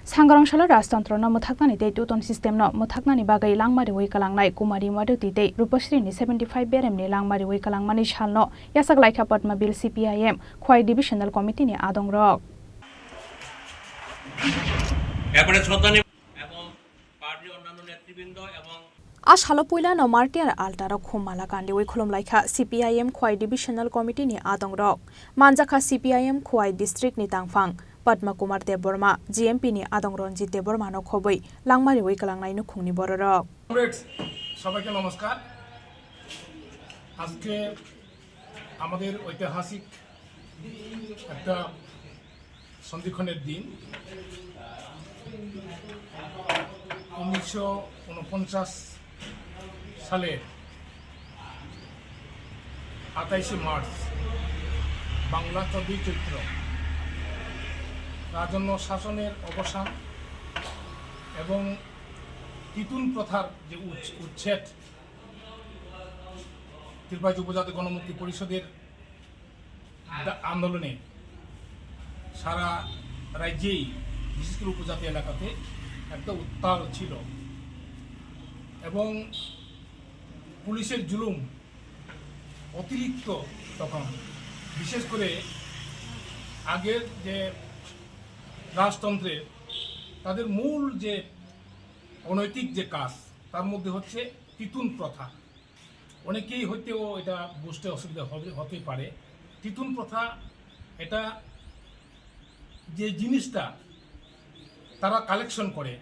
सांग्रांशाला राजतंत्रनो मोथाकनानि दै टुटन सिस्टेमनो मोथाकनानि बागै लांमारि वैकालांनाय कुमारी माधुति दै रूपश्रीनि 75 बेरेमनि लांमारि वैकालांमानि सालनो यासाक लाइखा पद्मा बिल CPIM खवाई डिविजनल कमिटिनि आदंरक आसालो पुइलानो मार्टियार आल्टारो खुमाला गान्धी वैखुलम लाइखा CPIM खवाई डिविजनल कमिटिनि आदंरक मानजाखा CPIM खवाई डिस्ट्रिक्टनि तांफां पद्मा कुमार देबबर्मा GMP नि आदं रंजित देबबर्मानो खबै लांमारि वैकालांनायनो खुंनि बररक সবাইকে নমস্কার। আজকে আমাদের ঐতিহাসিক একটা সন্ধিক্ষণের দিন। 1949 সালের 28 মার্চ বাংলা 14 চৈত্র রাজন্য শাসনের অবসান এবং তিতুন প্রথার যে উচ্ছেদ ত্রিপুরা উপজাতি গণমুক্তি পরিষদের আন্দোলনে সারা রাজ্যেই বিশেষ করে উপজাতি এলাকাতে একটা উত্তাল ছিল এবং পুলিশের জুলুম অতিরিক্ত তখন বিশেষ করে আগের যে রাজতন্ত্রের তাদের মূল যে অনৈতিক যে কাজ তার মধ্যে হচ্ছে তিতুন প্রথা। অনেকেই হয়তো এটা বুঝতে অসুবিধা হতেই পারে। তিতুন প্রথা এটা যে জিনিসটা তারা কালেকশন করে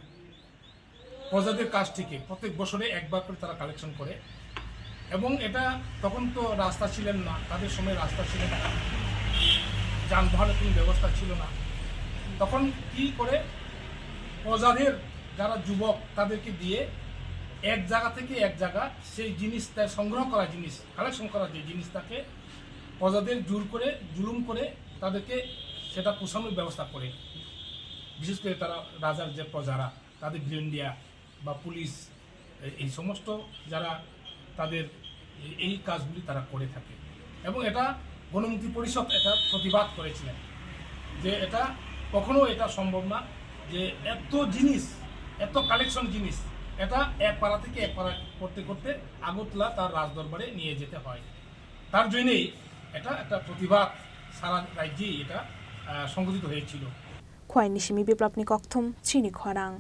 প্রজাদের কাছ থেকে প্রত্যেক বছরে একবার করে তারা কালেকশন করে এবং এটা তখন তো রাস্তা ছিলেন না, তাদের সময় রাস্তা ছিলেন না, যানবাহনের কোনো ব্যবস্থা ছিল না। তখন কি করে প্রজাদের যারা যুবক তাদেরকে দিয়ে এক জায়গা থেকে এক জায়গা সেই জিনিসটা সংগ্রহ করা জিনিস কালেকশন করা যে জিনিসটাকে প্রজাদের জুলুম করে তাদেরকে সেটা পোষানোর ব্যবস্থা করে। বিশেষ করে তারা রাজার যে প্রজারা তাদের গ্রেন্ডিয়া বা পুলিশ এই সমস্ত যারা তাদের এই কাজগুলি তারা করে থাকে এবং এটা গণমুক্তি পরিষদ এটা প্রতিবাদ করেছিলেন যে এটা কখনো এটা সম্ভব না যে এত জিনিস এত কালেকশন জিনিস এটা এক পাড়া থেকে এক পাড়া করতে করতে আগরতলা তার রাজদরবারে নিয়ে যেতে হয়। তার জন্যই এটা একটা প্রতিবাদ সারা রাজ্যেই এটা সংগঠিত হয়েছিল। খোয়াই নিশিমি বিপ্লবনি কক্থম চিনি খরাং।